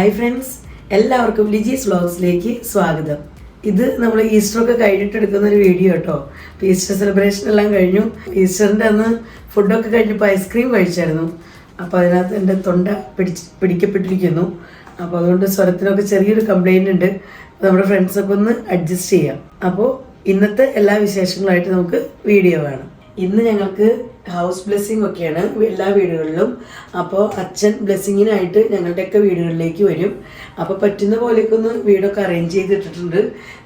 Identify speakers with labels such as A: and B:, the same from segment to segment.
A: Hi friends, എല്ലാവർക്കും ലിജീസ് വ്ളോഗ്സിലേക്ക് സ്വാഗതം. ഇത് നമ്മൾ ഈസ്റ്ററൊക്കെ കഴിഞ്ഞിട്ടെടുക്കുന്ന ഒരു വീഡിയോ കേട്ടോ. ഈസ്റ്റർ സെലിബ്രേഷൻ എല്ലാം കഴിഞ്ഞു. ഈസ്റ്ററിൻ്റെ അന്ന് ഫുഡൊക്കെ കഴിഞ്ഞപ്പോൾ ഐസ്ക്രീം കഴിച്ചായിരുന്നു. അപ്പോൾ അതിനകത്ത് എൻ്റെ തൊണ്ട പിടിക്കപ്പെട്ടിരിക്കുന്നു. അപ്പോൾ അതുകൊണ്ട് സ്വരത്തിനൊക്കെ ചെറിയൊരു കംപ്ലൈൻറ്റ് ഉണ്ട്. നമ്മുടെ ഫ്രണ്ട്സൊക്കെ ഒന്ന് അഡ്ജസ്റ്റ് ചെയ്യാം. അപ്പോൾ ഇന്നത്തെ എല്ലാ വിശേഷങ്ങളായിട്ട് നമുക്ക് വീഡിയോ വേണം. ഇന്ന് ഞങ്ങൾക്ക് ഹൗസ് ബ്ലെസ്സിങ് ഒക്കെയാണ് എല്ലാ വീടുകളിലും. അപ്പോൾ അച്ഛൻ ബ്ലെസ്സിങ്ങിനായിട്ട് ഞങ്ങളുടെയൊക്കെ വീടുകളിലേക്ക് വരും. അപ്പോൾ പറ്റുന്ന പോലെയൊക്കെ ഒന്ന് വീടൊക്കെ അറേഞ്ച് ചെയ്തിട്ടിട്ടുണ്ട്.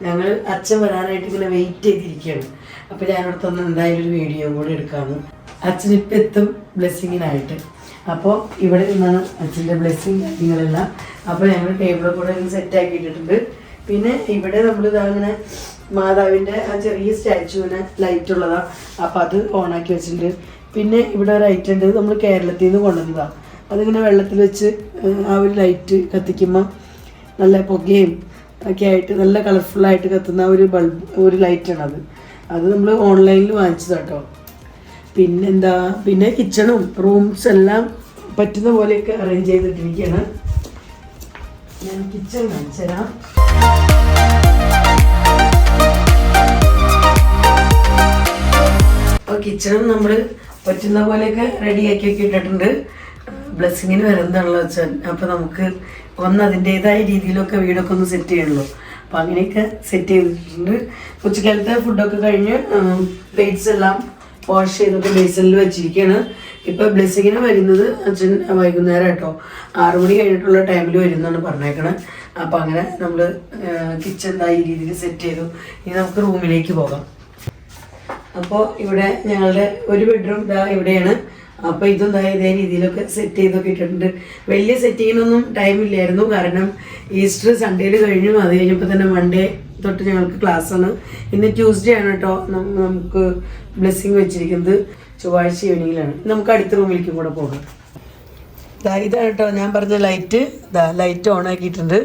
A: ഞങ്ങൾ അച്ഛൻ വരാനായിട്ട് ഇങ്ങനെ വെയിറ്റ് ചെയ്തിരിക്കുകയാണ്. അപ്പോൾ ഞാനടുത്തൊന്ന് എന്തായാലും ഒരു വീഡിയോ കൂടി എടുക്കാമെന്ന്. അച്ഛൻ ഇപ്പം എത്തും ബ്ലെസ്സിങ്ങിനായിട്ട്. അപ്പോൾ ഇവിടെ നിന്നാണ് അച്ഛൻ്റെ ബ്ലെസ്സിങ് കാര്യങ്ങളെല്ലാം. അപ്പോൾ ഞങ്ങൾ ടേബിളിൽ കൂടെ സെറ്റ് ആക്കിയിട്ടുണ്ട്. പിന്നെ ഇവിടെ നമ്മളിതാ അങ്ങനെ മാതാവിൻ്റെ ആ ചെറിയ സ്റ്റാച്ചുവിന് ലൈറ്റ് ഉള്ളതാണ്. അപ്പോൾ അത് ഓണാക്കി വെച്ചിട്ടുണ്ട്. പിന്നെ ഇവിടെ ഒരു ലൈറ്റ് ഉണ്ട്, നമ്മൾ കേരളത്തിൽ നിന്ന് കൊണ്ടുവന്നതാണ്. അതിങ്ങനെ വെള്ളത്തിൽ വെച്ച് ആ ഒരു ലൈറ്റ് കത്തിക്കുമ്പോൾ നല്ല പുകയും ഒക്കെ ആയിട്ട് നല്ല കളർഫുള്ളായിട്ട് കത്തുന്ന ഒരു ബൾബ്, ഒരു ലൈറ്റാണ് അത് നമ്മൾ ഓൺലൈനിൽ വാങ്ങിച്ചതാണ് കേട്ടോ. പിന്നെന്താ, പിന്നെ കിച്ചണും റൂംസ് എല്ലാം പറ്റുന്ന പോലെയൊക്കെ അറേഞ്ച് ചെയ്തിട്ടിരിക്കുകയാണ്. ഞാൻ കിച്ചൺ കാണിച്ചു തരാം. അപ്പോൾ കിച്ചണും നമ്മൾ പറ്റുന്ന പോലെയൊക്കെ റെഡിയാക്കി ഒക്കെ ഇട്ടിട്ടുണ്ട്. ബ്ലെസ്സിങ്ങിന് വരുന്നതാണല്ലോ അച്ഛൻ. അപ്പോൾ നമുക്ക് ഒന്ന് അതിൻ്റേതായ രീതിയിലൊക്കെ വീടൊക്കെ ഒന്ന് സെറ്റ് ചെയ്യണല്ലോ. അപ്പോൾ അങ്ങനെയൊക്കെ സെറ്റ് ചെയ്തിട്ടുണ്ട്. ഉച്ചക്കാലത്തെ ഫുഡൊക്കെ കഴിഞ്ഞ് പ്ലേറ്റ്സ് എല്ലാം വാഷ് ചെയ്തൊക്കെ ബേസിനിൽ വെച്ചിരിക്കുകയാണ്. ഇപ്പോൾ ബ്ലെസ്സിങ്ങിന് വരുന്നത് അച്ഛൻ വൈകുന്നേരം കേട്ടോ, 6 മണി കഴിഞ്ഞിട്ടുള്ള ടൈമിൽ വരുന്നതാണ് പറഞ്ഞേക്കണേ. അപ്പോൾ അങ്ങനെ നമ്മൾ കിച്ചൺ ഈ രീതിയിൽ സെറ്റ് ചെയ്തു. ഇനി നമുക്ക് റൂമിലേക്ക് പോകാം. അപ്പോൾ ഇവിടെ ഞങ്ങളുടെ ഒരു ബെഡ്റൂം ഇതാ ഇവിടെയാണ്. അപ്പോൾ ഇതും ഇതേ രീതിയിലൊക്കെ സെറ്റ് ചെയ്തൊക്കെ ഇട്ടിട്ടുണ്ട്. വലിയ സെറ്റിങ്ങിനൊന്നും ടൈമില്ലായിരുന്നു, കാരണം ഈസ്റ്റർ സൺഡേയിൽ കഴിഞ്ഞു. അത് കഴിഞ്ഞപ്പോൾ തന്നെ മൺഡേ തൊട്ട് ഞങ്ങൾക്ക് ക്ലാസ്സാണ്. ഇന്ന് ട്യൂസ്ഡേ ആണ് കേട്ടോ നമുക്ക് ബ്ലെസ്സിങ് വെച്ചിരിക്കുന്നത്. ചൊവ്വാഴ്ച ഈവനിങ്ങിലാണ്. നമുക്ക് അടുത്ത റൂമിലേക്കും കൂടെ പോകാം. ഇതാണ് കേട്ടോ ഞാൻ പറഞ്ഞ ലൈറ്റ്. ലൈറ്റ് ഓൺ ആക്കിയിട്ടുണ്ട്.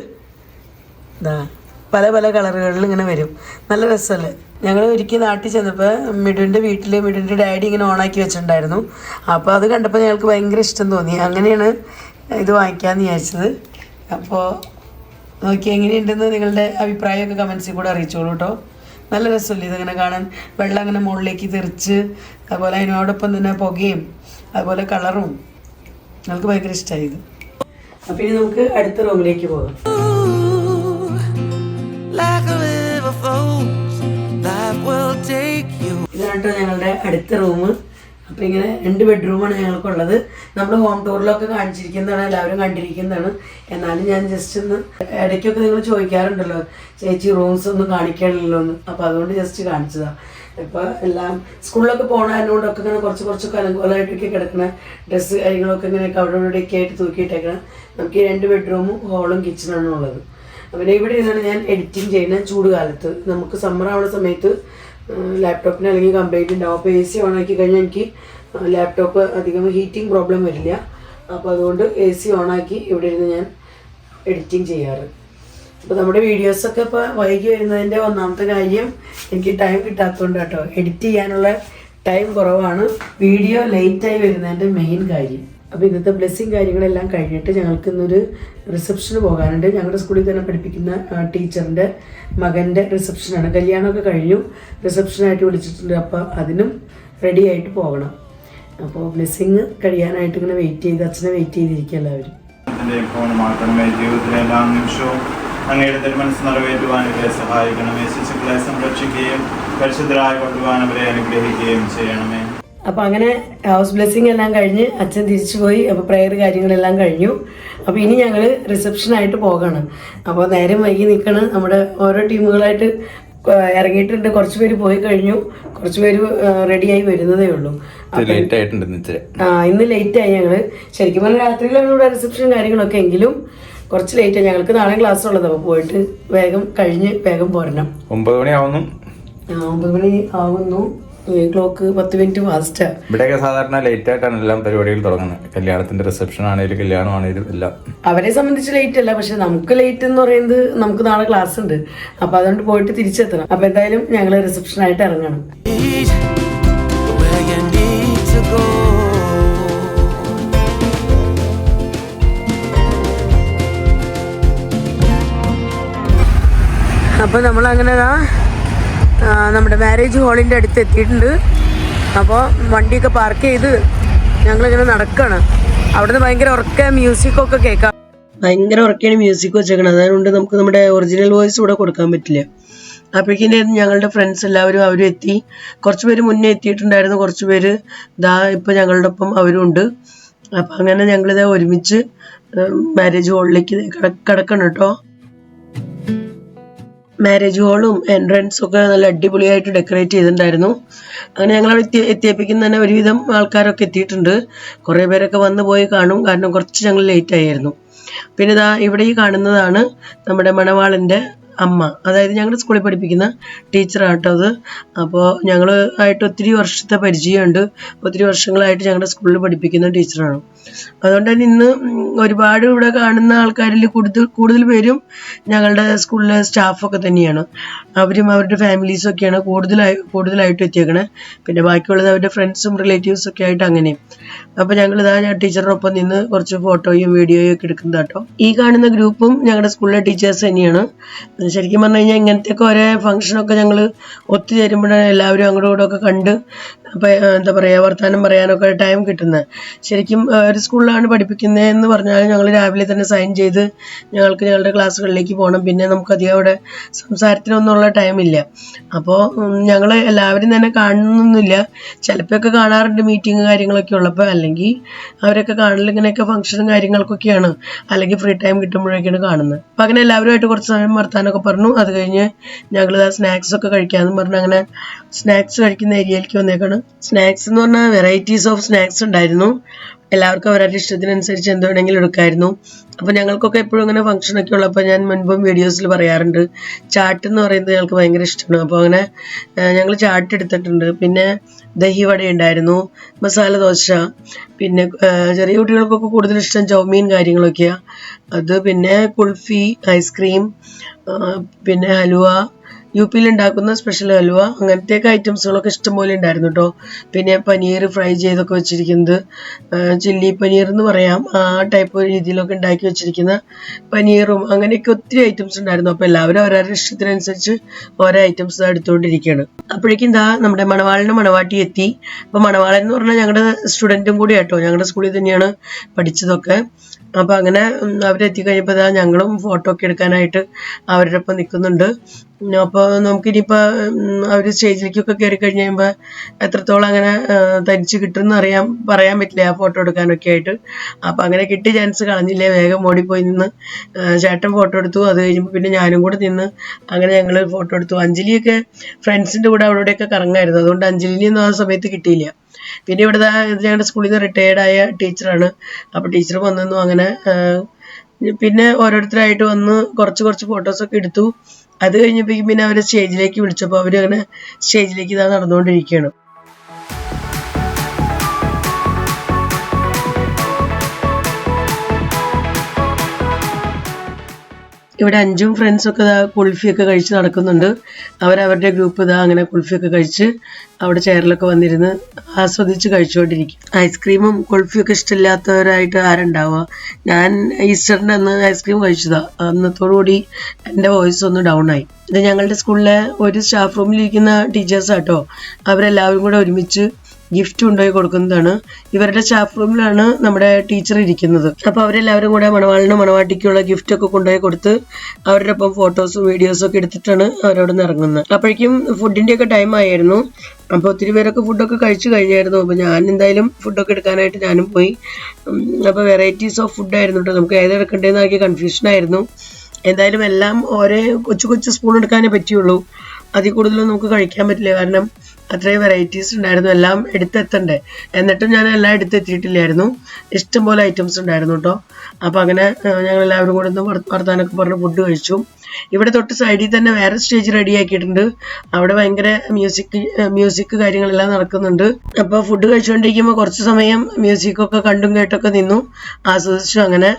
A: പല പല കളറുകളിൽ ഇങ്ങനെ വരും. നല്ല രസമല്ലേ. ഞങ്ങൾ ഒരിക്കൽ നാട്ടിൽ ചെന്നപ്പോൾ മിടുവിൻ്റെ വീട്ടിൽ മിടുവിൻ്റെ ഡാഡി ഇങ്ങനെ ഓണാക്കി വെച്ചിട്ടുണ്ടായിരുന്നു. അപ്പോൾ അത് കണ്ടപ്പോൾ ഞങ്ങൾക്ക് ഭയങ്കര ഇഷ്ടം തോന്നി. അങ്ങനെയാണ് ഇത് വാങ്ങിക്കാമെന്ന് വിചാരിച്ചത്. അപ്പോൾ നോക്കി എങ്ങനെയുണ്ടെന്ന് നിങ്ങളുടെ അഭിപ്രായമൊക്കെ കമൻസിൽ കൂടെ അറിയിച്ചോളൂ കേട്ടോ. നല്ല രസമല്ലേ ഇതിങ്ങനെ കാണാൻ. വെള്ളം അങ്ങനെ മുകളിലേക്ക് തെറിച്ച്, അതുപോലെ അതിനോടൊപ്പം തന്നെ പുകയും അതുപോലെ കളറും ഞങ്ങൾക്ക് ഭയങ്കര ഇഷ്ടമായി ഇത്. അപ്പോൾ ഇനി നമുക്ക് അടുത്ത റൂമിലേക്ക് പോകാം. ഇതാണ് കേട്ടോ ഞങ്ങളുടെ അടുത്ത റൂം. അപ്പോൾ ഇങ്ങനെ 2 ബെഡ്റൂമാണ് ഞങ്ങൾക്കുള്ളത്. നമ്മൾ ഹോം ടൂറിലൊക്കെ കാണിച്ചിരിക്കുന്നതാണ്, എല്ലാവരും കണ്ടിരിക്കുന്നതാണ്. എന്നാലും ഞാൻ ജസ്റ്റ് ഒന്ന് ഇടയ്ക്കൊക്കെ നിങ്ങൾ ചോദിക്കാറുണ്ടല്ലോ, ചേച്ചി റൂംസ് ഒന്നും കാണിക്കാനില്ലല്ലോ എന്ന്. അപ്പോൾ അതുകൊണ്ട് ജസ്റ്റ് കാണിച്ചതാണ്. ഇപ്പോൾ എല്ലാം സ്കൂളിലൊക്കെ പോകണതിനോടൊക്കെ ഇങ്ങനെ കുറച്ചൊക്കെ അലങ്കോലമായിട്ടൊക്കെ കിടക്കുന്ന ഡ്രസ്സ് കാര്യങ്ങളൊക്കെ ഇങ്ങനെയൊക്കെ അവിടെ ഇവിടെയൊക്കെ ആയിട്ട് തൂക്കിയിട്ടേക്കണം. നമുക്ക് ഈ 2 ബെഡ്റൂമും ഹോളും കിച്ചണാണ് ഉള്ളത്. പിന്നെ ഇവിടെ ഇരുന്നാണ് ഞാൻ എഡിറ്റിംഗ് ചെയ്യുന്നത്. ചൂട് കാലത്ത് നമുക്ക് സമ്മർ ആവുന്ന സമയത്ത് ലാപ്ടോപ്പിന് അല്ലെങ്കിൽ കംപ്ലൈൻറ്റ് ഉണ്ടാവും. അപ്പോൾ AC ഓണാക്കി കഴിഞ്ഞാൽ എനിക്ക് ലാപ്ടോപ്പ് അധികം ഹീറ്റിംഗ് പ്രോബ്ലം വരില്ല. അപ്പോൾ അതുകൊണ്ട് AC ഓണാക്കി ഇവിടെ ഇരുന്ന് ഞാൻ എഡിറ്റിംഗ് ചെയ്യാറ്. അപ്പോൾ നമ്മുടെ വീഡിയോസൊക്കെ ഇപ്പോൾ വൈകി വരുന്നതിൻ്റെ ഒന്നാമത്തെ കാര്യം എനിക്ക് ടൈം കിട്ടാത്തതുകൊണ്ട് കേട്ടോ. എഡിറ്റ് ചെയ്യാനുള്ള ടൈം കുറവാണ്. വീഡിയോ ലേറ്റായി വരുന്നതിൻ്റെ മെയിൻ കാര്യം. അപ്പോൾ ഇന്നത്തെ ബ്ലെസ്സിങ് കാര്യങ്ങളെല്ലാം കഴിഞ്ഞിട്ട് ഞങ്ങൾക്ക് ഇന്നൊരു റിസപ്ഷന് പോകാനുണ്ട്. ഞങ്ങളുടെ സ്കൂളിൽ തന്നെ പഠിപ്പിക്കുന്ന ടീച്ചറിൻ്റെ മകൻ്റെ റിസപ്ഷനാണ്. കല്യാണമൊക്കെ കഴിഞ്ഞു, റിസപ്ഷനായിട്ട് വിളിച്ചിട്ടുണ്ട്. അപ്പോൾ അതിനും റെഡി ആയിട്ട് പോകണം. അപ്പോൾ ബ്ലെസ്സിങ് കഴിയാനായിട്ട് ഇങ്ങനെ അച്ഛനെ വെയിറ്റ് ചെയ്തിരിക്കുക എല്ലാവരും.
B: ജീവിതത്തിലെ എല്ലാ നിമിഷവും അങ്ങയുടെ തിരുമനസ് നിറവേറ്റുവാൻ ഇവരെ സഹായിക്കണമേ. ശിശുക്കളെ സംരക്ഷിക്കുകയും പരിശുദ്ധരായി കൊണ്ടുപോകാൻ അവരെ അനുഗ്രഹിക്കുകയും ചെയ്യണമേ.
A: അപ്പോൾ അങ്ങനെ ഹൗസ് ബ്ലെസ്സിങ് എല്ലാം കഴിഞ്ഞ് അച്ഛൻ തിരിച്ചു പോയി. അപ്പോൾ പ്രെയർ കാര്യങ്ങളെല്ലാം കഴിഞ്ഞു. അപ്പോൾ ഇനി ഞങ്ങൾ റിസപ്ഷനായിട്ട് പോകണം. അപ്പോൾ നേരം വൈകി നിൽക്കണം. നമ്മുടെ ഓരോ ടീമുകളായിട്ട് ഇറങ്ങിയിട്ടുണ്ട്. കുറച്ച് പേര് പോയി കഴിഞ്ഞു, കുറച്ച് പേര് റെഡിയായി വരുന്നതേ ഉള്ളൂ. ഇന്ന് ലേറ്റായി. ഞങ്ങൾ ശരിക്കും പറഞ്ഞാൽ രാത്രിയിലാണ് ഇവിടെ റിസപ്ഷൻ കാര്യങ്ങളൊക്കെ, എങ്കിലും കുറച്ച് ലേറ്റായി. ഞങ്ങൾക്ക് നാളെ ക്ലാസ് ഉള്ളത്. അപ്പോൾ പോയിട്ട് വേഗം കഴിഞ്ഞ് വേഗം പോരണം.
B: 9 മണി ആവുന്നു.
A: 9 മണി ആവുന്നു. ക്ലോക്ക് 10 മിനിറ്റ് ഫാസ്റ്റാ.
B: ഇവിടെയൊക്കെ സാധാരണ ലേറ്റ് ആയിട്ടാണ് എല്ലാം പരിപാടികൾ തുടങ്ങുന്നത്. കല്യാണത്തിന്റെ റിസപ്ഷൻ ആണെങ്കിലും കല്യാണം ആണെങ്കിലും എല്ലാം
A: അവരെ സംബന്ധിച്ച് ലേറ്റ് അല്ല. പക്ഷെ നമുക്ക് ലേറ്റ് എന്ന് പറയുന്നത് നമുക്ക് നാളെ ക്ലാസ് ഉണ്ട്. അപ്പൊ അതുകൊണ്ട് പോയിട്ട് തിരിച്ചെത്തണം. അപ്പൊ എന്തായാലും ഞങ്ങൾ റിസപ്ഷനായിട്ട് ഇറങ്ങണം. അപ്പോൾ നമ്മളങ്ങനെ നമ്മുടെ മാരേജ് ഹാളിൻ്റെ അടുത്ത് എത്തിയിട്ടുണ്ട്. അപ്പോൾ വണ്ടിയൊക്കെ പാർക്ക് ചെയ്ത് ഞങ്ങളിങ്ങനെ നടക്കുകയാണ്. അവിടുന്ന് ഭയങ്കര ഉറക്ക മ്യൂസിക്കൊക്കെ കേൾക്കാം. ഭയങ്കര ഉറക്കെയാണ് മ്യൂസിക് വെച്ചേക്കണം. അതുകൊണ്ട് നമുക്ക് നമ്മുടെ ഒറിജിനൽ വോയിസ് ഇവിടെ കൊടുക്കാൻ പറ്റില്ല. അപ്പോഴേക്കും ഞങ്ങളുടെ ഫ്രണ്ട്സ് എല്ലാവരും അവരും എത്തി. കുറച്ച് പേര് മുന്നേ എത്തിയിട്ടുണ്ടായിരുന്നു, കുറച്ച് പേര് ഇപ്പോൾ ഞങ്ങളുടെ ഒപ്പം അവരും ഉണ്ട്. അപ്പം അങ്ങനെ ഞങ്ങളിത് ഒരുമിച്ച് മാരേജ് ഹാളിലേക്ക് കിടക്കണം കേട്ടോ. മാരേജ് ഹാളും എൻട്രൻസും ഒക്കെ നല്ല അടിപൊളിയായിട്ട് ഡെക്കറേറ്റ് ചെയ്തിട്ടുണ്ടായിരുന്നു. അങ്ങനെ ഞങ്ങളവിടെ എത്തിയപ്പോഴേക്കും തന്നെ ഒരുവിധം ആൾക്കാരൊക്കെ എത്തിയിട്ടുണ്ട്. കുറേ പേരൊക്കെ വന്നു പോയി കാണും, കാരണം കുറച്ച് ഞങ്ങൾ ലേറ്റ് ആയിരുന്നു. പിന്നെ ഇവിടെ ഈ കാണുന്നതാണ് നമ്മുടെ മണവാളൻ്റെ അമ്മ, അതായത് ഞങ്ങളുടെ സ്കൂളിൽ പഠിപ്പിക്കുന്ന ടീച്ചറാട്ടോ അത്. അപ്പോൾ ഞങ്ങൾ ആയിട്ട് ഒത്തിരി വർഷത്തെ പരിചയമുണ്ട്, ഒത്തിരി വർഷങ്ങളായിട്ട് ഞങ്ങളുടെ സ്കൂളിൽ പഠിപ്പിക്കുന്ന ടീച്ചറാണ്. അതുകൊണ്ട് തന്നെ ഇന്ന് ഒരുപാട് ഇവിടെ കാണുന്ന ആൾക്കാരിൽ കൂടുതൽ പേരും ഞങ്ങളുടെ സ്കൂളിലെ സ്റ്റാഫൊക്കെ തന്നെയാണ്. അവരും അവരുടെ ഫാമിലീസും ഒക്കെയാണ് കൂടുതലായിട്ട് എത്തിയേക്കണേ. പിന്നെ ബാക്കിയുള്ളത് അവരുടെ ഫ്രണ്ട്സും റിലേറ്റീവ്സും ഒക്കെ ആയിട്ട് അങ്ങനെയും. അപ്പോൾ ഞാൻ ടീച്ചറിനൊപ്പം നിന്ന് കുറച്ച് ഫോട്ടോയും വീഡിയോയും ഒക്കെ എടുക്കുന്നത് കേട്ടോ. ഈ കാണുന്ന ഗ്രൂപ്പും ഞങ്ങളുടെ സ്കൂളിലെ ടീച്ചേഴ്സ് തന്നെയാണ്. ശരിക്കും പറഞ്ഞു കഴിഞ്ഞാൽ ഇങ്ങനത്തെയൊക്കെ ഓരോ ഫംഗ്ഷനൊക്കെ ഞങ്ങൾ ഒത്തുചേരുമ്പോഴാണ് എല്ലാവരും അങ്ങോട്ടും ഇങ്ങോട്ടും ഒക്കെ കണ്ട് എന്താ പറയുക വർത്തമാനം പറയാനൊക്കെ ടൈം കിട്ടുന്നത്. ശരിക്കും ഒരു സ്കൂളിലാണ് പഠിപ്പിക്കുന്നതെന്ന് പറഞ്ഞാൽ ഞങ്ങൾ രാവിലെ തന്നെ സൈൻ ചെയ്ത് ഞങ്ങളുടെ ക്ലാസ്സുകളിലേക്ക് പോകണം. പിന്നെ നമുക്കധികം അവിടെ സംസാരത്തിനൊന്നുള്ള ടൈമില്ല. അപ്പോൾ ഞങ്ങൾ എല്ലാവരും തന്നെ കാണുന്നൊന്നുമില്ല. ചിലപ്പോഴൊക്കെ കാണാറുണ്ട് മീറ്റിംഗ് കാര്യങ്ങളൊക്കെ ഉള്ളപ്പോൾ, അല്ലെങ്കിൽ അവരൊക്കെ കാണൽ ഇങ്ങനെയൊക്കെ ഫംഗ്ഷനും കാര്യങ്ങൾക്കൊക്കെയാണ്, അല്ലെങ്കിൽ ഫ്രീ ടൈം കിട്ടുമ്പോഴൊക്കെയാണ് കാണുന്നത്. അപ്പം അങ്ങനെ എല്ലാവരുമായിട്ട് കുറച്ച് സമയം വർത്താനമൊക്കെ പറഞ്ഞു. അത് കഴിഞ്ഞ് ഞങ്ങൾ സ്നാക്സൊക്കെ കഴിക്കാമെന്ന് പറഞ്ഞ് അങ്ങനെ സ്നാക്സ് കഴിക്കുന്ന ഏരിയയിലേക്ക് വന്നേക്കാണ്. സ്നാക്സ് എന്ന് പറഞ്ഞാൽ വെറൈറ്റീസ് ഓഫ് സ്നാക്സ് ഉണ്ടായിരുന്നു. എല്ലാവർക്കും അവരുടെ ഇഷ്ടത്തിനനുസരിച്ച് എന്ത് വേണമെങ്കിലും എടുക്കായിരുന്നു. അപ്പോൾ ഞങ്ങൾക്കൊക്കെ എപ്പോഴും അങ്ങനെ ഫംഗ്ഷനൊക്കെ ഉള്ളപ്പോൾ ഞാൻ മുൻപും വീഡിയോസിൽ പറയാറുണ്ട്, ചാട്ട് എന്ന് പറയുന്നത് ഞങ്ങൾക്ക് ഭയങ്കര ഇഷ്ടമാണ്. അപ്പോൾ അങ്ങനെ ഞങ്ങൾ ചാട്ട് എടുത്തിട്ടുണ്ട്. പിന്നെ ദഹി വട ഉണ്ടായിരുന്നു, മസാല ദോശ, പിന്നെ ചെറിയ കുട്ടികൾക്കൊക്കെ കൂടുതൽ ഇഷ്ടം ചൗമീൻ കാര്യങ്ങളൊക്കെയാണ് അത്. പിന്നെ കുൾഫി, ഐസ്ക്രീം, പിന്നെ ഹലുവ, UP ഉണ്ടാക്കുന്ന സ്പെഷ്യൽ ഹലുവ, അങ്ങനത്തെയൊക്കെ ഐറ്റംസുകളൊക്കെ ഇഷ്ടംപോലെ ഉണ്ടായിരുന്നു കേട്ടോ. പിന്നെ പനീർ ഫ്രൈ ചെയ്തൊക്കെ വെച്ചിരിക്കുന്നത്, ചില്ലി പനീർ എന്ന് പറയാം, ആ ടൈപ്പ് രീതിയിലൊക്കെ ഉണ്ടാക്കി വെച്ചിരിക്കുന്ന പനീറും അങ്ങനെയൊക്കെ ഒത്തിരി ഐറ്റംസ് ഉണ്ടായിരുന്നു. അപ്പോൾ എല്ലാവരും അവരവരുടെ ഇഷ്ടത്തിനനുസരിച്ച് ഓരോ ഐറ്റംസ് എടുത്തുകൊണ്ടിരിക്കുകയാണ്. അപ്പോഴേക്കും നമ്മുടെ മണവാട്ടി എത്തി. അപ്പോൾ മണവാളൻ എന്ന് പറഞ്ഞാൽ ഞങ്ങളുടെ സ്റ്റുഡൻറ്റും കൂടി കേട്ടോ, ഞങ്ങളുടെ സ്കൂളിൽ തന്നെയാണ് പഠിച്ചതൊക്കെ. അപ്പോൾ അങ്ങനെ അവരെത്തിക്കഴിഞ്ഞപ്പോൾ ഞങ്ങളും ഫോട്ടോ ഒക്കെ എടുക്കാനായിട്ട് അവരുടെ ഒപ്പം നിൽക്കുന്നുണ്ട്. അപ്പോൾ നമുക്കിനിയിപ്പോൾ അവർ സ്റ്റേജിലേക്കൊക്കെ കയറി കഴിഞ്ഞ് കഴിയുമ്പോൾ എത്രത്തോളം അങ്ങനെ തനിച്ച് കിട്ടുമെന്ന് പറയാൻ പറ്റില്ല ആ ഫോട്ടോ എടുക്കാനൊക്കെ ആയിട്ട്. അപ്പോൾ അങ്ങനെ കിട്ടിയ ചാൻസ് കളഞ്ഞില്ലേ, വേഗം ഓടിപ്പോയി നിന്ന് ചേട്ടൻ ഫോട്ടോ എടുത്തു. അത് കഴിഞ്ഞപ്പോൾ പിന്നെ ഞാനും കൂടെ നിന്ന് അങ്ങനെ ഞങ്ങൾ ഫോട്ടോ എടുത്തു. അഞ്ജലിയൊക്കെ ഫ്രണ്ട്സിൻ്റെ കൂടെ അവിടെയൊക്കെ കറങ്ങായിരുന്നു, അതുകൊണ്ട് അഞ്ജലിയൊന്നും ആ സമയത്ത് കിട്ടിയില്ല. പിന്നെ ഇത് ഞങ്ങളുടെ സ്കൂളിൽ നിന്ന് റിട്ടയേർഡായ ടീച്ചറാണ്. അപ്പോൾ ടീച്ചർ വന്നു. അങ്ങനെ പിന്നെ ഓരോരുത്തരായിട്ട് വന്ന് കുറച്ച് ഫോട്ടോസൊക്കെ എടുത്തു. അത് കഴിഞ്ഞപ്പോഴേക്കും പിന്നെ അവരെ സ്റ്റേജിലേക്ക് വിളിച്ചപ്പോൾ അവർ അങ്ങനെ സ്റ്റേജിലേക്ക് നടന്നുകൊണ്ടിരിക്കുകയാണ്. ഇവിടെ അഞ്ചും ഫ്രണ്ട്സൊക്കെ കുൾഫിയൊക്കെ കഴിച്ച് നടക്കുന്നുണ്ട്. അവരവരുടെ ഗ്രൂപ്പ് അങ്ങനെ കുൾഫിയൊക്കെ കഴിച്ച് അവിടെ ചെയറിലൊക്കെ വന്നിരുന്ന് ആസ്വദിച്ച് കഴിച്ചുകൊണ്ടിരിക്കും. ഐസ്ക്രീമും കുൾഫിയൊക്കെ ഇഷ്ടമില്ലാത്തവരായിട്ട് ആരുണ്ടാവുക? ഞാൻ ഈസ്റ്ററിൻ്റെ അന്ന് ഐസ്ക്രീം കഴിച്ചതാണ്. അന്നത്തോടുകൂടി എൻ്റെ വോയിസ് ഒന്ന് ഡൗൺ ആയി. ഇത് ഞങ്ങളുടെ സ്കൂളിലെ ഒരു സ്റ്റാഫ് റൂമിലിരിക്കുന്ന ടീച്ചേഴ്സാട്ടോ, അവരെല്ലാവരും കൂടെ ഒരുമിച്ച് ഗിഫ്റ്റ് കൊണ്ടുപോയി കൊടുക്കുന്നതാണ്. ഇവരുടെ സ്റ്റാഫ് റൂമിലാണ് നമ്മുടെ ടീച്ചർ ഇരിക്കുന്നത്. അപ്പോൾ അവരെല്ലാവരും കൂടെ മണവാട്ടിക്കുള്ള ഗിഫ്റ്റൊക്കെ കൊണ്ടുപോയി കൊടുത്ത് അവരുടെ ഒപ്പം ഫോട്ടോസും വീഡിയോസും ഒക്കെ എടുത്തിട്ടാണ് അവരവിടെ നിന്ന് ഇറങ്ങുന്നത്. അപ്പോഴേക്കും ഫുഡിൻ്റെയൊക്കെ ടൈം ആയിരുന്നു. അപ്പോൾ ഒത്തിരി പേരൊക്കെ ഫുഡൊക്കെ കഴിച്ച് കഴിഞ്ഞായിരുന്നു. അപ്പോൾ ഞാൻ എന്തായാലും ഫുഡൊക്കെ എടുക്കാനായിട്ട് ഞാനും പോയി. അപ്പോൾ വെറൈറ്റീസ് ഓഫ് ഫുഡായിരുന്നു കേട്ടോ. നമുക്ക് ഏതെടുക്കണ്ടേന്ന് ആക്കിയ കൺഫ്യൂഷനായിരുന്നു. എന്തായാലും എല്ലാം ഓരോ കൊച്ചു സ്പൂൺ എടുക്കാനേ പറ്റുള്ളൂ, അതിൽ കൂടുതലൊന്നും നമുക്ക് കഴിക്കാൻ പറ്റില്ല, കാരണം അത്രയും വെറൈറ്റീസ് ഉണ്ടായിരുന്നു. എല്ലാം എടുത്തെത്തണ്ടേ. എന്നിട്ടും ഞാൻ എല്ലാം എടുത്തെത്തിയിട്ടില്ലായിരുന്നു. ഇഷ്ടംപോലെ ഐറ്റംസ് ഉണ്ടായിരുന്നു കേട്ടോ. അപ്പോൾ അങ്ങനെ ഞങ്ങളെല്ലാവരും കൂടെ ഒന്ന് വർത്താനൊക്കെ പറഞ്ഞ് ഫുഡ് കഴിച്ചു. ഇവിടെ തൊട്ട് സൈഡിൽ തന്നെ വേറെ സ്റ്റേജ് റെഡിയാക്കിയിട്ടുണ്ട്. അവിടെ ഭയങ്കര മ്യൂസിക് കാര്യങ്ങളെല്ലാം നടക്കുന്നുണ്ട്. അപ്പോൾ ഫുഡ് കഴിച്ചുകൊണ്ടിരിക്കുമ്പോൾ കുറച്ച് സമയം മ്യൂസിക്കൊക്കെ കണ്ടും കേട്ടൊക്കെ നിന്നു, ആസ്വദിച്ചു. അങ്ങനെ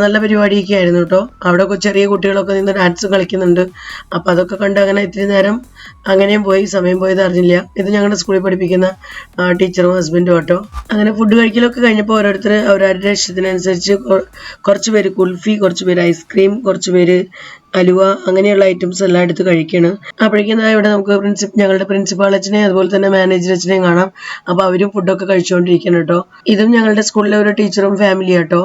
A: നല്ല പരിപാടിയൊക്കെ ആയിരുന്നു കേട്ടോ. അവിടെ ചെറിയ കുട്ടികളൊക്കെ നിന്ന് ഡാൻസ് കളിക്കുന്നുണ്ട്. അപ്പോൾ അതൊക്കെ കണ്ട് അങ്ങനെ ഇത്തിരി നേരം അങ്ങനെയും പോയി. സമയം പോയത് അറിഞ്ഞില്ല. ഇത് ഞങ്ങളുടെ സ്കൂളിൽ പഠിപ്പിക്കുന്ന ടീച്ചറും ഹസ്ബൻഡും കേട്ടോ. അങ്ങനെ ഫുഡ് കഴിക്കലൊക്കെ കഴിഞ്ഞപ്പോൾ ഓരോരുത്തർ അവരവരുടെ ഇഷ്ടത്തിനനുസരിച്ച് കുറച്ച് പേര് കുൽഫി, കുറച്ച് പേര് ഐസ്ക്രീം, കുറച്ച് പേര് അലുവ അങ്ങനെയുള്ള ഐറ്റംസ് എല്ലാം എടുത്ത് കഴിക്കുകയാണ്. അപ്പോഴേക്കും ഇവിടെ നമുക്ക് ഞങ്ങളുടെ പ്രിൻസിപ്പാൾ അച്ഛനെയും അതുപോലെ തന്നെ മാനേജർ അച്ഛനെയും കാണാം. അപ്പോൾ അവരും ഫുഡൊക്കെ കഴിച്ചുകൊണ്ടിരിക്കണം കേട്ടോ. ഇതും ഞങ്ങളുടെ സ്കൂളിലെ ഒരു ടീച്ചറും ഫാമിലി കേട്ടോ.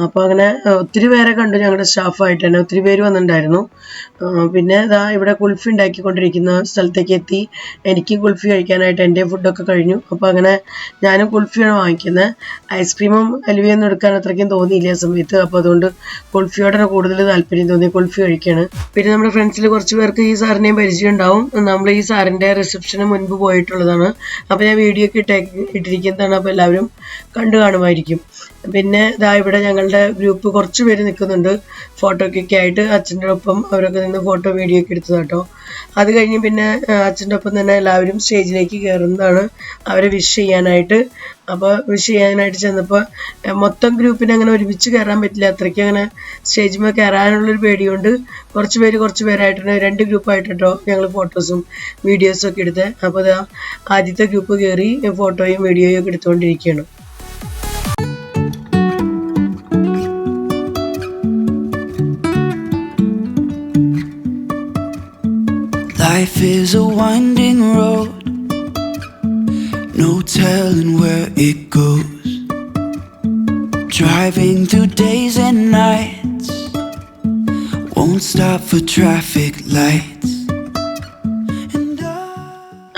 A: അപ്പോൾ അങ്ങനെ ഒത്തിരി പേരെ കണ്ടു, ഞങ്ങളുടെ സ്റ്റാഫായിട്ട് തന്നെ ഒത്തിരി പേര് വന്നിട്ടുണ്ടായിരുന്നു. പിന്നെ ഇതാ ഇവിടെ കുൽഫി ഉണ്ടാക്കിക്കൊണ്ടിരിക്കുന്ന സ്ഥലത്തേക്ക് എത്തി. എനിക്ക് കുൽഫി കഴിക്കാനായിട്ട് എൻ്റെ ഫുഡൊക്കെ കഴിഞ്ഞു. അപ്പോൾ അങ്ങനെ ഞാനും കുൽഫിയാണ് വാങ്ങിക്കുന്നത്. ഐസ്ക്രീമും അലുവയൊന്നും എടുക്കാൻ അത്രയ്ക്കും തോന്നിയില്ല ആ സമയത്ത്. അപ്പോൾ അതുകൊണ്ട് കുൽഫിയോടാണ് കൂടുതൽ താല്പര്യം തോന്നി, കുൽഫി കഴിക്കുകയാണ്. പിന്നെ നമ്മുടെ ഫ്രണ്ട്സിൽ കുറച്ച് പേർക്ക് ഈ സാറിനെയും പരിചയം ഉണ്ടാവും. നമ്മൾ ഈ സാറിൻ്റെ റിസപ്ഷന് മുൻപ് പോയിട്ടുള്ളതാണ്. അപ്പോൾ ഞാൻ വീഡിയോ ഒക്കെ ഇട്ടിരിക്കുന്നതാണ്. അപ്പോൾ എല്ലാവരും കണ്ടു കാണുമായിരിക്കും. പിന്നെ ഇതാ ഇവിടെ ഞങ്ങളുടെ ഗ്രൂപ്പ് കുറച്ച് പേര് നിൽക്കുന്നുണ്ട് ഫോട്ടോയ്ക്കൊക്കെ ആയിട്ട്. അച്ഛൻ്റെ ഒപ്പം അവരൊക്കെ നിന്ന് ഫോട്ടോ വീഡിയോ ഒക്കെ എടുത്തത് കേട്ടോ. അത് കഴിഞ്ഞ് പിന്നെ അച്ഛൻ്റെ ഒപ്പം തന്നെ എല്ലാവരും സ്റ്റേജിലേക്ക് കയറുന്നതാണ് അവരെ വിഷ് ചെയ്യാനായിട്ട്. അപ്പോൾ വിഷ് ചെയ്യാനായിട്ട് ചെന്നപ്പോൾ മൊത്തം ഗ്രൂപ്പിന് അങ്ങനെ ഒരുമിച്ച് കയറാൻ പറ്റില്ല, അത്രയ്ക്ക് അങ്ങനെ സ്റ്റേജിൽ കയറാനുള്ളൊരു പേടിയുണ്ട്. കുറച്ച് പേരായിട്ടാണ് 2 ഗ്രൂപ്പായിട്ട് കേട്ടോ ഞങ്ങൾ ഫോട്ടോസും വീഡിയോസും ഒക്കെ എടുത്തത്. അപ്പോൾ ഇതാ ആദ്യത്തെ ഗ്രൂപ്പ് കയറി ഫോട്ടോയും വീഡിയോയും ഒക്കെ എടുത്തുകൊണ്ടിരിക്കുകയാണ്.
C: Life is a winding road, no telling where it goes. Driving through days and nights, won't stop for traffic lights.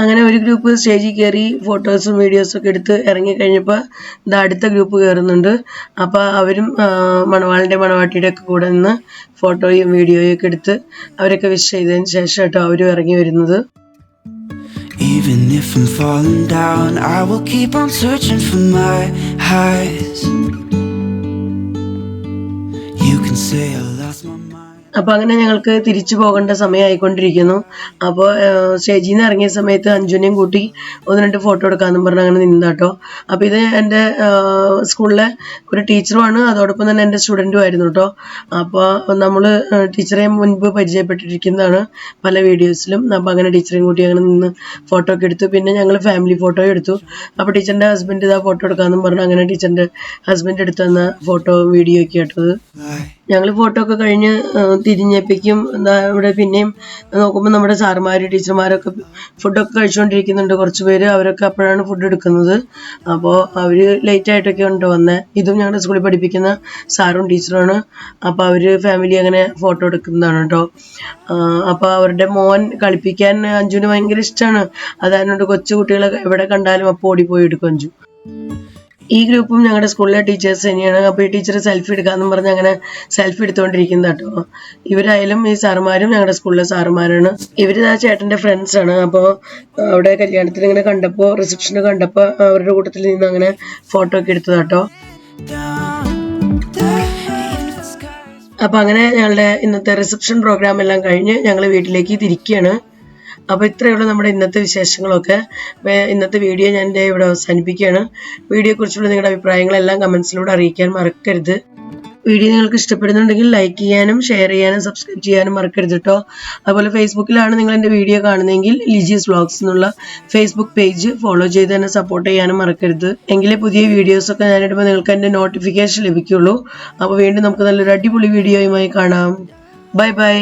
A: അങ്ങനെ ഒരു ഗ്രൂപ്പ് സ്റ്റേജിൽ കയറി ഫോട്ടോസും വീഡിയോസും ഒക്കെ എടുത്ത് ഇറങ്ങിക്കഴിഞ്ഞപ്പോൾ ഇത് അടുത്ത ഗ്രൂപ്പ് കയറുന്നുണ്ട്. അപ്പോൾ അവരും മണവാളിൻ്റെ മണവാട്ടിയുടെ ഒക്കെ കൂടെ നിന്ന് ഫോട്ടോയും വീഡിയോയും ഒക്കെ എടുത്ത് അവരൊക്കെ വിഷ് ചെയ്തതിന് ശേഷം കേട്ടോ അവരും ഇറങ്ങി വരുന്നത്.
C: Even if I'm falling down, I will keep on searching for my highs. You can say I lost my mind.
A: അപ്പോൾ അങ്ങനെ ഞങ്ങൾക്ക് തിരിച്ചു പോകേണ്ട സമയമായിക്കൊണ്ടിരിക്കുന്നു. അപ്പോൾ സ്റ്റേജിൽ നിന്ന് ഇറങ്ങിയ സമയത്ത് അഞ്ജുനെയും കൂട്ടി 1-2 ഫോട്ടോ എടുക്കാമെന്നും പറഞ്ഞ് അങ്ങനെ നിന്നാട്ടോ. അപ്പോൾ ഇത് എൻ്റെ സ്കൂളിലെ ഒരു ടീച്ചറുമാണ്, അതോടൊപ്പം തന്നെ എൻ്റെ സ്റ്റുഡൻറ്റും ആയിരുന്നു കേട്ടോ. അപ്പോൾ നമ്മൾ ടീച്ചറെ മുൻപ് പരിചയപ്പെട്ടിരിക്കുന്നതാണ് പല വീഡിയോസിലും. അപ്പോൾ അങ്ങനെ ടീച്ചറെയും കൂട്ടി അങ്ങനെ നിന്ന് ഫോട്ടോ ഒക്കെ എടുത്തു. പിന്നെ ഞങ്ങൾ ഫാമിലി ഫോട്ടോ എടുത്തു. അപ്പോൾ ടീച്ചറിൻ്റെ ഹസ്ബൻഡ് ഇതാ ഫോട്ടോ എടുക്കാമെന്നും പറഞ്ഞ് അങ്ങനെ ടീച്ചറിൻ്റെ ഹസ്ബൻഡ് എടുത്തു തന്ന ഫോട്ടോ വീഡിയോ ഒക്കെ ആയിട്ടത്. ഞങ്ങൾ ഫോട്ടോ ഒക്കെ കഴിഞ്ഞ് തിരിഞ്ഞപ്പോഴേക്കും എന്താ ഇവിടെ പിന്നെയും നോക്കുമ്പോൾ നമ്മുടെ സാറുമാർ ടീച്ചർമാരൊക്കെ ഫുഡൊക്കെ കഴിച്ചുകൊണ്ടിരിക്കുന്നുണ്ട്. കുറച്ച് പേര് അവരൊക്കെ അപ്പോഴാണ് ഫുഡ് എടുക്കുന്നത്. അപ്പോൾ അവർ ലേറ്റായിട്ടൊക്കെ ഉണ്ട് വന്നത്. ഇതും ഞങ്ങളുടെ സ്കൂളിൽ പഠിപ്പിക്കുന്ന സാറും ടീച്ചറുമാണ്. അപ്പോൾ അവർ ഫാമിലി അങ്ങനെ ഫോട്ടോ എടുക്കുന്നതാണ് കേട്ടോ. അപ്പോൾ അവരുടെ മോൻ കളിപ്പിക്കാൻ അഞ്ജുവിന് ഭയങ്കര ഇഷ്ടമാണ്. അതായത് കൊച്ചു കുട്ടികളെ എവിടെ കണ്ടാലും അപ്പോൾ ഓടിപ്പോയി എടുക്കും അഞ്ജു. ഈ ഗ്രൂപ്പും ഞങ്ങളുടെ സ്കൂളിലെ ടീച്ചേഴ്സ് തന്നെയാണ്. അപ്പോൾ ഈ ടീച്ചർ സെൽഫി എടുക്കാമെന്നും പറഞ്ഞ് അങ്ങനെ സെൽഫി എടുത്തുകൊണ്ടിരിക്കുന്നത് കേട്ടോ. ഇവരായാലും ഈ സാറുമാരും ഞങ്ങളുടെ സ്കൂളിലെ സാറുമാരാണ്. ഇവർ ആ ചേട്ടൻ്റെ ഫ്രണ്ട്സാണ്. അപ്പോൾ അവിടെ കല്യാണത്തിന് ഇങ്ങനെ കണ്ടപ്പോൾ റിസപ്ഷന് കണ്ടപ്പോൾ അവരുടെ കൂട്ടത്തിൽ നിന്ന് അങ്ങനെ ഫോട്ടോ ഒക്കെ എടുത്തത് കേട്ടോ. അപ്പോൾ അങ്ങനെ ഞങ്ങളുടെ ഇന്നത്തെ റിസപ്ഷൻ പ്രോഗ്രാം എല്ലാം കഴിഞ്ഞ് ഞങ്ങൾ വീട്ടിലേക്ക് തിരിക്കുകയാണ്. അപ്പോൾ ഇത്രയുള്ള നമ്മുടെ ഇന്നത്തെ വിശേഷങ്ങളൊക്കെ. ഇന്നത്തെ വീഡിയോ ഞാൻ ഇവിടെ അവസാനിപ്പിക്കുകയാണ്. വീഡിയോയെക്കുറിച്ചുള്ള നിങ്ങളുടെ അഭിപ്രായങ്ങളെല്ലാം കമൻസിലൂടെ അറിയിക്കാൻ മറക്കരുത്. വീഡിയോ നിങ്ങൾക്ക് ഇഷ്ടപ്പെടുന്നുണ്ടെങ്കിൽ ലൈക്ക് ചെയ്യാനും ഷെയർ ചെയ്യാനും സബ്സ്ക്രൈബ് ചെയ്യാനും മറക്കരുത് കേട്ടോ. അതുപോലെ ഫേസ്ബുക്കിലാണ് നിങ്ങൾ എൻ്റെ വീഡിയോ കാണുന്നതെങ്കിൽ ലിജീസ് വ്ളോഗ്സ് എന്നുള്ള ഫേസ്ബുക്ക് പേജ് ഫോളോ ചെയ്ത് തന്നെ സപ്പോർട്ട് ചെയ്യാനും മറക്കരുത്. എങ്കിലേ പുതിയ വീഡിയോസൊക്കെ ഞാനിടുമ്പോൾ നിങ്ങൾക്ക് എൻ്റെ നോട്ടിഫിക്കേഷൻ ലഭിക്കുള്ളൂ. അപ്പോൾ വീണ്ടും നമുക്ക് നല്ലൊരു അടിപൊളി വീഡിയോയുമായി കാണാം. Bye bye.